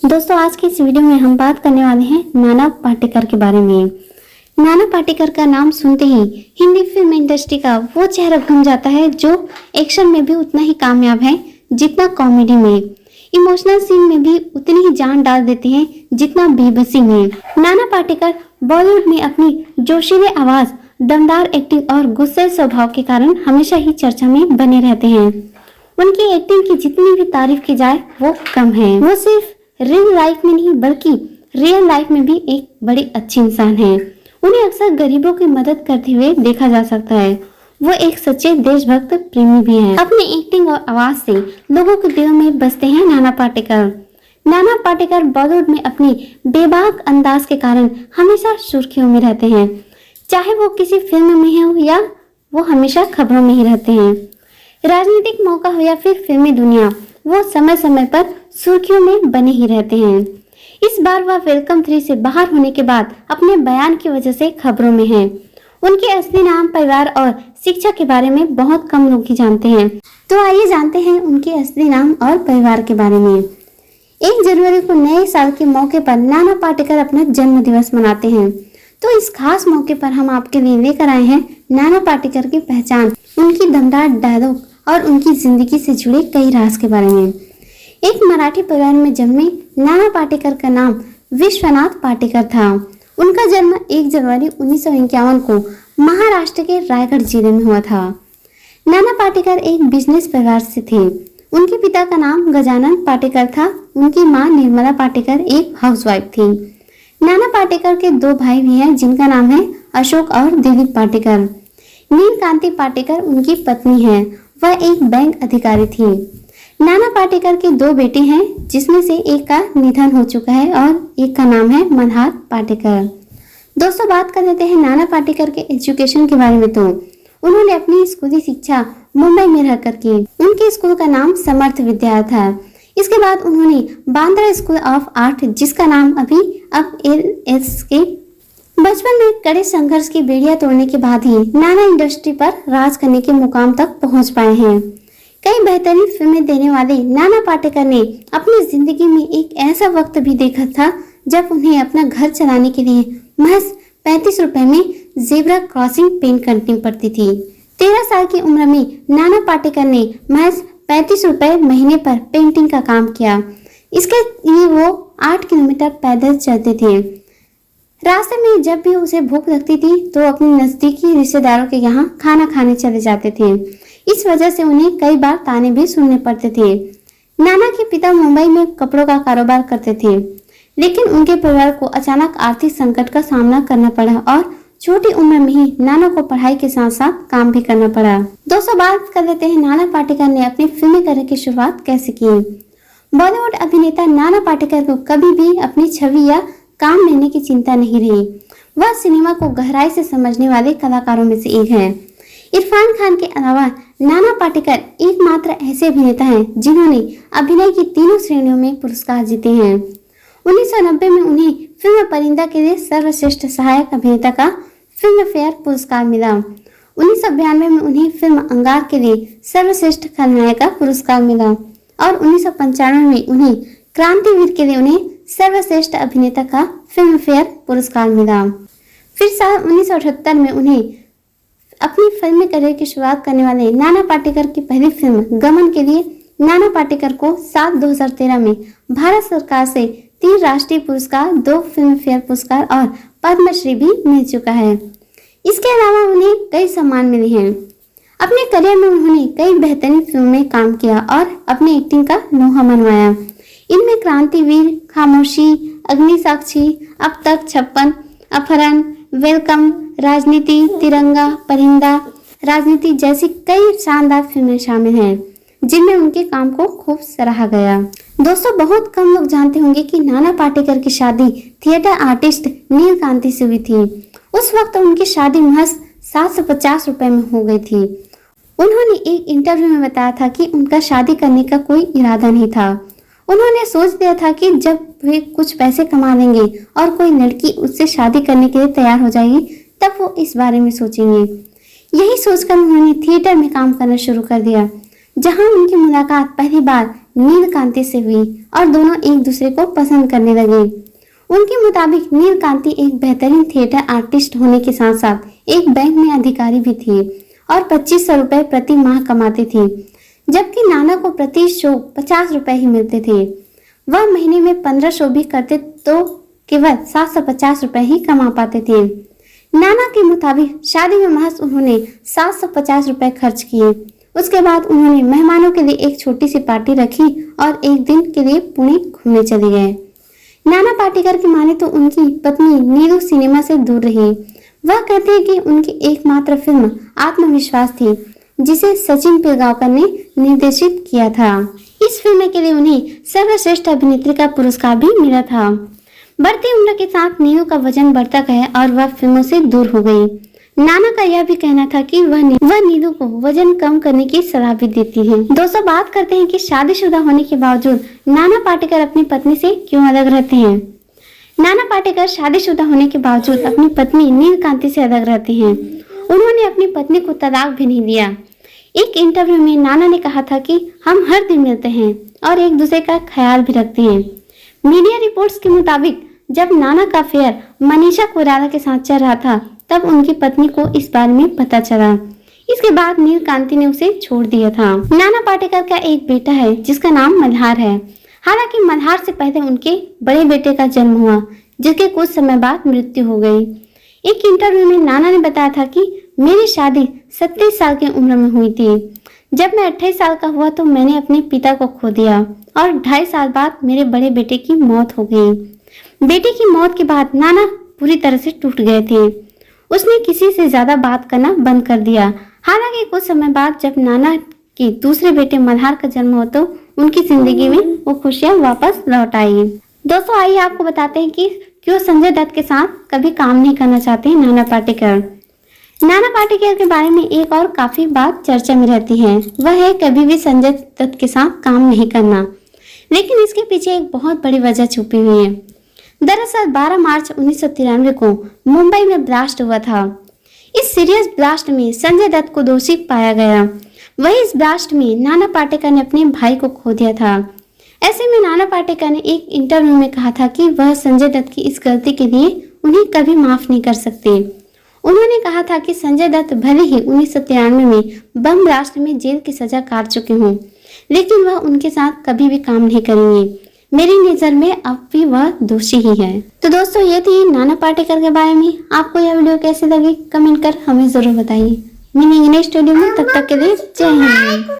दोस्तों, आज की इस वीडियो में हम बात करने वाले हैं नाना पाटेकर के बारे में। नाना पाटेकर का नाम सुनते ही हिंदी फिल्म इंडस्ट्री का वो चेहरा घूम जाता है जो एक्शन में भी उतना ही कामयाब है जितना कॉमेडी में। इमोशनल सीन में भी उतनी ही जान डाल देते हैं जितना बेबसी में। नाना पाटेकर बॉलीवुड में अपनी जोशीले आवाज, दमदार एक्टिंग और गुस्से स्वभाव के कारण हमेशा ही चर्चा में बने रहते हैं। उनकी एक्टिंग की जितनी भी तारीफ की जाए वो कम है। वो सिर्फ रियल लाइफ में नहीं बल्कि रियल लाइफ में भी एक बड़ी अच्छी इंसान है। उन्हें अक्सर गरीबों की मदद करते हुए देखा जा सकता है। वो एक सच्चे देशभक्त प्रेमी भी हैं। अपनी एक्टिंग और आवाज से लोगों के दिलों में बसते हैं नाना पाटेकर। नाना पाटेकर बॉलीवुड में अपनी बेबाक अंदाज के कारण हमेशा सुर्खियों में रहते हैं। चाहे वो किसी फिल्म में हो या वो हमेशा खबरों में ही रहते हैं। राजनीतिक मौका हो या फिर फिल्मी दुनिया, वो समय समय पर सुर्खियों में बने ही रहते हैं। इस बार वह वेलकम 3 से बाहर होने के बाद अपने बयान की वजह से खबरों में हैं। उनके असली नाम, परिवार और शिक्षा के बारे में बहुत कम लोग ही जानते हैं। तो आइए जानते हैं उनके असली नाम और परिवार के बारे में। 1 जनवरी को नए साल के मौके पर नाना पाटेकर अपना जन्म दिवस मनाते हैं। तो इस खास मौके पर हम आपके लिए लेकर आए हैं नाना पाटेकर की पहचान, उनकी दमदार डायलॉग और उनकी जिंदगी से जुड़े कई राज के बारे में। एक मराठी परिवार में जन्मे नाना पाटेकर का नाम विश्वनाथ पाटेकर था। उनका जन्म 1 जनवरी 1951 को महाराष्ट्र के रायगढ़ जिले में हुआ था। नाना पाटेकर एक बिजनेस परिवार से थे। उनके पिता का नाम गजानन पाटेकर था। उनकी मां निर्मला पाटेकर एक हाउसवाइफ थी। नाना पाटेकर के 2 भाई भी हैं जिनका नाम है अशोक और दिलीप पाटेकर। नीलकांति पाटेकर उनकी पत्नी है। वह एक बैंक अधिकारी थी। नाना पाटेकर के 2 बेटे हैं जिसमें से एक का निधन हो चुका है और एक का नाम है मनहार पाटेकर। दोस्तों, बात कर लेते हैं नाना पाटेकर के एजुकेशन के बारे में। तो उन्होंने अपनी स्कूली शिक्षा मुंबई में रहकर की। उनके स्कूल का नाम समर्थ विद्यालय था। इसके बाद उन्होंने बांद्रा स्कूल ऑफ आर्ट, जिसका नाम अब LS के बचपन में कड़े संघर्ष की बेड़ियां तोड़ने के बाद ही नाना इंडस्ट्री पर राज करने के मुकाम तक पहुंच पाए हैं। कई बेहतरीन फिल्में देने वाले नाना पाटेकर ने अपनी जिंदगी में एक ऐसा वक्त भी देखा था जब उन्हें अपना घर चलाने के लिए महज 35 रुपए में जेब्रा क्रॉसिंग पेंट करनी पड़ती थी। 13 साल की उम्र में नाना पाटेकर ने महज 35 रुपए महीने पर पेंटिंग का काम किया। इसके लिए वो 8 किलोमीटर पैदल चलते थे। रास्ते में जब भी उसे भूख लगती थी तो अपने नजदीकी रिश्तेदारों के यहाँ खाना खाने चले जाते थे। इस वजह से उन्हें कई बार ताने भी सुनने पड़ते थे। नाना के पिता मुंबई में कपड़ों का कारोबार करते थे, लेकिन उनके परिवार को अचानक आर्थिक संकट का सामना करना पड़ा और छोटी उम्र में ही नाना को पढ़ाई के साथ साथ काम भी करना पड़ा। दोस्तों, बात कर लेते हैं नाना पाटेकर ने अपनी फिल्मी करियर की शुरुआत कैसे की। बॉलीवुड अभिनेता नाना पाटेकर को कभी भी अपनी छवि या काम लेने की चिंता नहीं रही। वह सिनेमा को गहराई से समझने वाले कलाकारों में से एक हैं। इरफान खान के अलावा नाना पाटेकर एकमात्र ऐसे अभिनेता हैं जिन्होंने अभिनय की तीनों श्रेणियों में पुरस्कार जीते हैं। 1990 में उन्हें फिल्म परिंदा के लिए सर्वश्रेष्ठ सहायक अभिनेता का फिल्म फेयर पुरस्कार मिला। 1992 में उन्हें फिल्म अंगार के लिए सर्वश्रेष्ठ खलनायक का पुरस्कार मिला और 1995 में उन्हें क्रांतिवीर के लिए उन्हें सर्वश्रेष्ठ अभिनेता का फिल्म फेयर पुरस्कार मिला। फिर साल 1978 में उन्हें अपनी फिल्मी करियर की शुरुआत करने वाले नाना पाटेकर की पहली फिल्म गमन के लिए नाना पाटेकर को साल 2013 में भारत सरकार से 3 राष्ट्रीय पुरस्कार, 2 फिल्म फेयर पुरस्कार और पद्मश्री भी मिल चुका है। इसके अलावा उन्हें कई सम्मान मिले हैं। अपने करियर में उन्होंने कई बेहतरीन फिल्मों में काम किया और अपनी एक्टिंग का लोहा मनवाया। इनमें क्रांतिवीर, खामोशी, अग्निसाक्षी, अब तक, 56, अपहरण, वेलकम, राजनीति, तिरंगा, परिंदा, राजनीति जैसी कई शानदार फिल्में शामिल हैं जिनमें उनके काम को खूब सराहा गया। दोस्तों, बहुत कम लोग जानते होंगे कि नाना पाटेकर की शादी थिएटर आर्टिस्ट नीलकांति से हुई थी। उस वक्त उनकी शादी महज 750 रुपए में हो गई थी। उन्होंने एक इंटरव्यू में बताया था कि उनका शादी करने का कोई इरादा नहीं था। उन्होंने सोच लिया था कि जब वे कुछ पैसे कमा लेंगे और कोई लड़की उससे शादी करने के लिए तैयार हो जाएगी तब वो इस बारे में सोचेंगे। यही सोचकर उन्होंने थिएटर में काम करना शुरू कर दिया, जहां उनकी मुलाकात पहली बार नीलकांति से हुई और दोनों एक दूसरे को पसंद करने लगे। उनके मुताबिक नीलकांति एक बेहतरीन थिएटर आर्टिस्ट होने के साथ साथ एक बैंक में अधिकारी भी थी और 2500 रुपए प्रति माह कमाती थी, जबकि नाना को प्रति शो 50 रुपए ही मिलते थे। वह महीने में 15 शो भी करते तो केवल 750 रुपए ही कमा पाते थे। नाना के मुताबिक शादी में महज उन्होंने 750 रुपए खर्च किए। उसके बाद उन्होंने मेहमानों के लिए एक छोटी सी पार्टी रखी और एक दिन के लिए पुणे घूमने चले गए। नाना पाटेकर की माने तो उनकी पत्नी नीलू सिनेमा से दूर रही। वह कहते हैं कि उनकी एकमात्र फिल्म आत्मविश्वास थी, जिसे सचिन पिलगांवकर ने निर्देशित किया था। इस फिल्म के लिए उन्हें सर्वश्रेष्ठ अभिनेत्री का पुरस्कार भी मिला था। बढ़ती उम्र के साथ नीलू का वजन बढ़ता गया और वह फिल्मों से दूर हो गई। नाना का यह भी कहना था कि वह नीलू को वजन कम करने की सलाह भी देती है। दोस्तों, बात करते हैं कि शादीशुदा होने के बावजूद नाना पाटेकर अपनी पत्नी से क्यों अलग रहते हैं। नाना पाटेकर शादीशुदा होने के बावजूद अपनी पत्नी नीलकांति से अलग रहते हैं। उन्होंने अपनी पत्नी को तलाक भी नहीं दिया। एक इंटरव्यू में नाना ने कहा था कि हम हर दिन मिलते हैं और एक दूसरे का ख्याल भी रखते हैं। मीडिया रिपोर्ट्स के मुताबिक जब नाना का अफेयर मनीषा कोइराला के साथ चल रहा था, तब उनकी पत्नी को इस बारे में पता चला। इसके बाद नीलकांति ने उसे छोड़ दिया था। नाना पाटेकर का एक बेटा है जिसका नाम मल्हार है। हालांकि मल्हार से पहले उनके बड़े बेटे का जन्म हुआ, जिसके कुछ समय बाद मृत्यु हो गई। एक इंटरव्यू में नाना ने बताया था कि मेरी शादी 27 साल की उम्र में हुई थी। जब मैं 28 साल का हुआ तो मैंने अपने पिता को खो दिया और 2.5 साल बाद मेरे बड़े बेटे की मौत हो गई। बेटे की मौत के बाद नाना पूरी तरह से टूट गए थे। उसने किसी से ज्यादा बात करना बंद कर दिया। हालांकि कुछ समय बाद जब नाना के दूसरे बेटे मल्हार का जन्म हुआ तो उनकी जिंदगी में वो खुशियां वापस लौट आई। दोस्तों, आइए आपको बताते हैं कि क्यों संजय दत्त के साथ कभी काम नहीं करना चाहते हैं नाना पाटेकर। नाना पाटेकर के बारे में एक और काफी बात चर्चा में रहती है, वह है कभी भी संजय दत्त के साथ काम नहीं करना। लेकिन इसके पीछे एक बहुत बड़ी वजह छुपी हुई है। दरअसल 12 मार्च 1993 को मुंबई में ब्लास्ट हुआ था। इस सीरियस ब्लास्ट में संजय दत्त को दोषी पाया गया। वही इस ब्लास्ट में नाना पाटेकर ने अपने भाई को खो दिया था। ऐसे में नाना पाटेकर ने एक इंटरव्यू में कहा था कि वह संजय दत्त की इस गलती के लिए उन्हें कभी माफ नहीं कर सकते। उन्होंने कहा था कि संजय दत्त भले ही 1993 में बम ब्लास्ट में जेल की सजा काट चुके हों, लेकिन वह उनके साथ कभी भी काम नहीं करेंगे। मेरी नजर में अब भी वह दोषी ही है। तो दोस्तों, ये थी नाना पाटेकर के बारे में। आपको यह वीडियो कैसी लगी कमेंट कर हमें जरूर बताइए। मिलेंगे नेक्स्ट वीडियो में, तब तक के लिए जय हिंद।